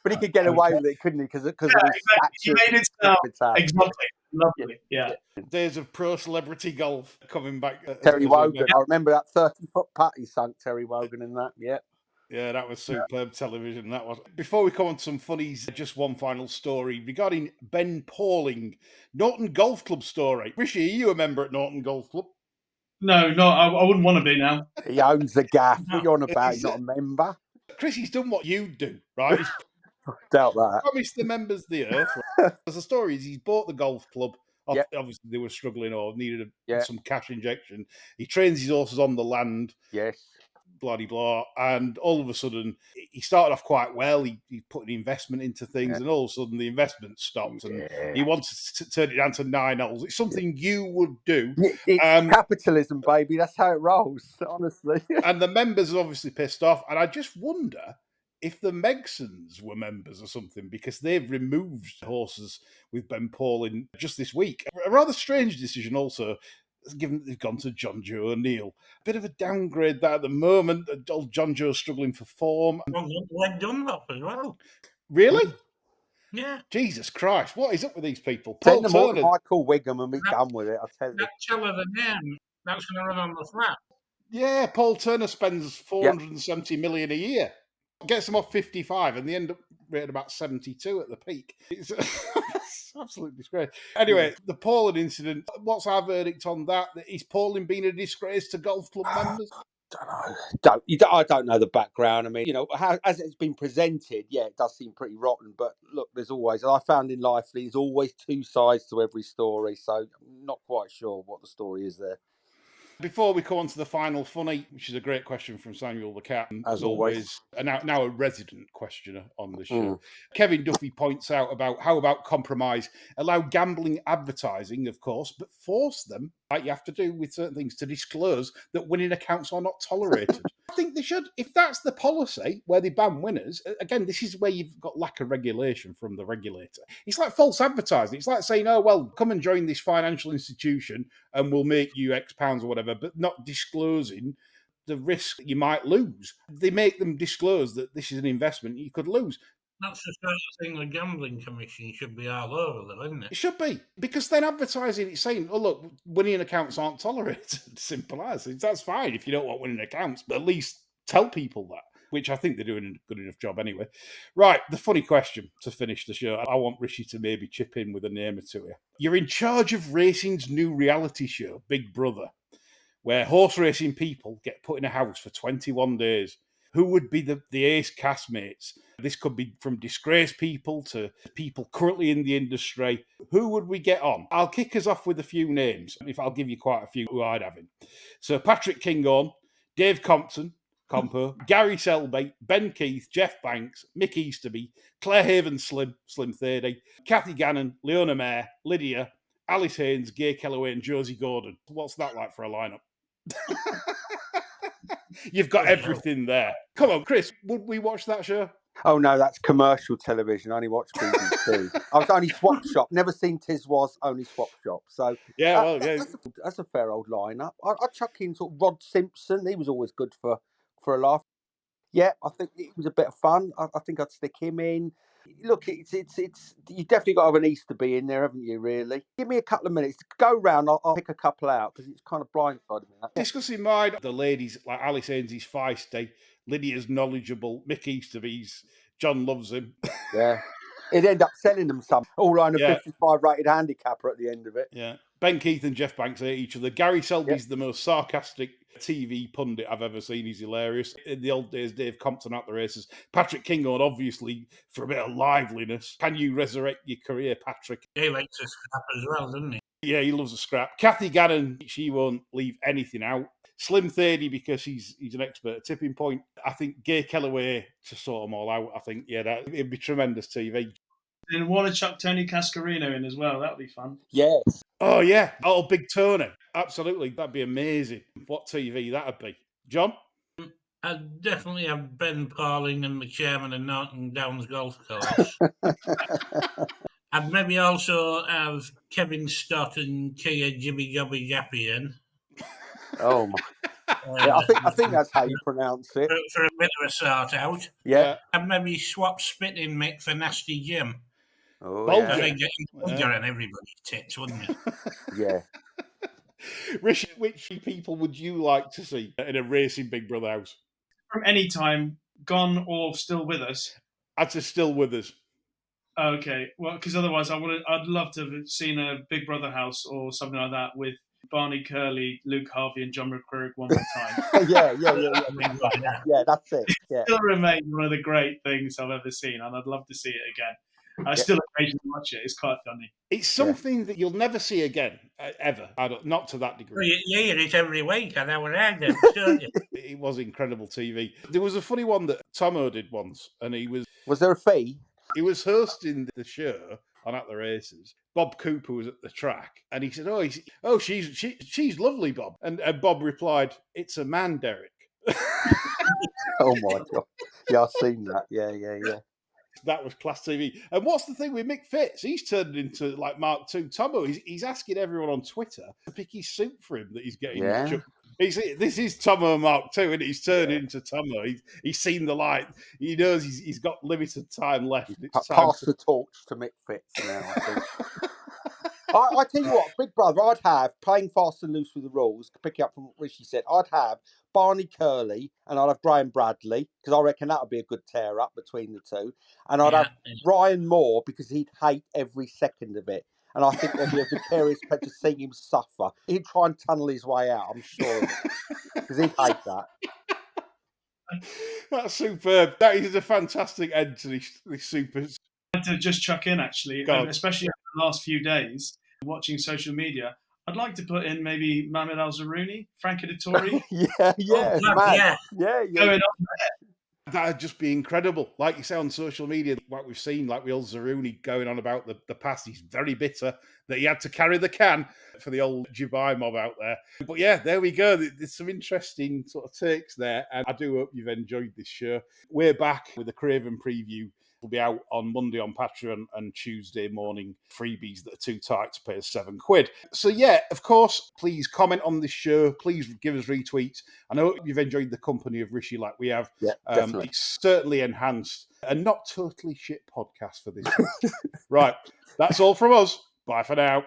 But he could get away with it, couldn't he? Because exactly. He made it sound exotic. Lovely, yeah. Days of pro celebrity golf coming back. Terry Wogan. I remember that 30-foot putt he sunk Terry Wogan in that. Yeah. Yeah, that was superb television. That was. Before we come on to some funnies, just one final story regarding Ben Pauling, Norton Golf Club story. Rishi, are you a member at Norton Golf Club? No, I wouldn't want to be now. He owns the gaff. What are you on about? He's not a member. Chris, he's done what you do, right? He's doubt that. Promised the members the earth. Right? The story is he's bought the golf club. Obviously, they were struggling or needed some cash injection. He trains his horses on the land. Yes. Blah, blah, blah. And all of a sudden, he started off quite well. He put an investment into things, and all of a sudden, the investment stopped. And he wanted to turn it down to 9 holes. It's something you would do. It's capitalism, baby. That's how it rolls, honestly. And the members are obviously pissed off. And I just wonder if the Megsons were members or something, because they've removed horses with Ben Pauling just this week. A rather strange decision also, given that they've gone to John Joe O'Neill. Bit of a downgrade that at the moment. Old John Joe's struggling for form. Like Dunlop as well. Really? Yeah. Jesus Christ, what is up with these people? Send them all to Michael Wigham and be done with it, I'll tell you. That Teller the name, that's going to run on the flat. Yeah, Paul Turner spends $470 million a year. Gets them off 55, and they end up rated about 72 at the peak. It's absolute disgrace. Anyway, the Pauling incident, what's our verdict on that? Is Pauling being a disgrace to golf club members? I don't know the background. I mean, as it's been presented, it does seem pretty rotten. But look, I found in life, there's always two sides to every story. So I'm not quite sure what the story is there. Before we come on to the final funny, which is a great question from Samuel the Cat, as always, and now a resident questioner on the show. Kevin Duffy points out about how about compromise, allow gambling advertising, of course, but force them, like you have to do with certain things, to disclose that winning accounts are not tolerated. I think they should. If that's the policy where they ban winners, again, this is where you've got lack of regulation from the regulator. It's like false advertising. It's like saying, oh, well, come and join this financial institution and we'll make you X pounds or whatever, but not disclosing the risk you might lose. They make them disclose that this is an investment you could lose. That's the sort of thing the Gambling Commission should be all over, though, isn't it? It should be, because then advertising it's saying, oh, look, winning accounts aren't tolerated. Simple as. That's fine if you don't want winning accounts, but at least tell people that, which I think they're doing a good enough job anyway. Right, the funny question to finish the show. I want Rishi to maybe chip in with a name or two here. You're in charge of racing's new reality show, Big Brother, where horse racing people get put in a house for 21 days. Who would be the ace castmates? This could be from disgraced people to people currently in the industry. Who would we get on? I'll kick us off with a few names, if I'll give you quite a few who I'd have in. So Patrick Kinghorn, Dave Compton, Compo, Gary Selby, Ben Keith, Jeff Banks, Mick Easterby, Claire Haven Slim 30, Kathy Gannon, Leona Mayer, Lydia, Alice Haynes, Gay Kellaway and Josie Gordon. What's that like for a lineup? You've got everything there. Come on, Chris, would we watch that show? Oh, no, that's commercial television. I only watch BBC. I was only Swap Shop. Never seen Tiz Was, only Swap Shop. So that's a fair old lineup. I'd chuck in sort of Rod Simpson. He was always good for a laugh. Yeah, I think it was a bit of fun. I think I'd stick him in. Look, it's you definitely got to have an Easterby in there, haven't you? Really. Give me a couple of minutes to go round. I'll pick a couple out because it's kind of blindsided me. Discussing mine, the ladies like Alice Ainsley's feisty, Lydia's knowledgeable, Mick Easterby's, John loves him. Yeah. It'd end up selling them some. All on a 55 rated handicapper at the end of it. Yeah. Ben Keith and Jeff Banks hate each other. Gary Selby's the most sarcastic TV pundit I've ever seen. He's hilarious. In the old days, Dave Compton at the races. Patrick Kinghorn, obviously, for a bit of liveliness. Can you resurrect your career, Patrick? He likes a scrap as well, doesn't he? Yeah, he loves a scrap. Kathy Gannon, she won't leave anything out. Slim 30 because he's an expert at tipping point. I think Gay Kellaway to sort them all out. I think, it'd be tremendous TV. And want to chuck Tony Cascarino in as well. That'd be fun. Yes. Oh, yeah. Oh, Big Tony. Absolutely. That'd be amazing. What TV that'd be. John? I'd definitely have Ben Pauling and the chairman of Norton Downs Golf Course. I'd maybe also have Kevin Stott and Kia Jibby Jobby Jappy in. Oh, my. Yeah, I think that's how you pronounce it. For a bit of a sort out. Yeah. I'd maybe swap Spitting Mick for Nasty Jim. Oh, yeah. I'd get Bulger on everybody's tits, wouldn't it? Yeah. Rishi, which people would you like to see in a racing Big Brother house? From any time, gone or still with us? I'd say still with us. Okay, well, because otherwise I'd love to have seen a Big Brother house or something like that with Barney Curley, Luke Harvey and John McCririck one more time. Yeah, that's it. Yeah. It still remains one of the great things I've ever seen, and I'd love to see it again. I still occasionally watch it. It's quite funny. It's something that you'll never see again, ever. Not to that degree. Well, you hear it every week on our radio, don't you? It was incredible TV. There was a funny one that Tomo did once, and he was... Was there a fee? He was hosting the show on At the Races. Bob Cooper was at the track, and he said, she's lovely, Bob. And Bob replied, it's a man, Derek. Oh, my God. Yeah, I've seen that. Yeah. That was class TV. And what's the thing with Mick Fitz? He's turned into like Mark II. Tomo, he's asking everyone on Twitter to pick his suit for him that he's getting. Yeah. This is Tomo Mark II, and he's turned into Tomo. He's seen the light. He knows he's got limited time left. Pass the torch to Mick Fitz now, I think. I tell you what, Big Brother, I'd have, playing fast and loose with the rules, picking up from what Rishi said, I'd have Barney Curley and I'd have Graham Bradley, because I reckon that would be a good tear-up between the two. And I'd have Ryan Moore, because he'd hate every second of it. And I think there'd be a vicarious pleasure seeing him suffer. He'd try and tunnel his way out, I'm sure of it, because he'd hate that. That's superb. That is a fantastic end to this super. To just chuck in, actually, especially over the last few days, watching social media, I'd like to put in maybe Mohamed Al-Zaruni, Frank Editori. Yeah. Going on there. That'd just be incredible. Like you say on social media, what we've seen, like with old Zaruni going on about the past, he's very bitter that he had to carry the can for the old Dubai mob out there. But yeah, there we go. There's some interesting sort of takes there, and I do hope you've enjoyed this show. We're back with a Craven preview. Will be out on Monday on Patreon and Tuesday morning freebies that are too tight to pay us £7. So yeah, of course, please comment on this show. Please give us retweets. I know you've enjoyed the company of Rishi like we have. Yeah, definitely. It's certainly enhanced a not totally shit podcast for this week. Right, that's all from us. Bye for now.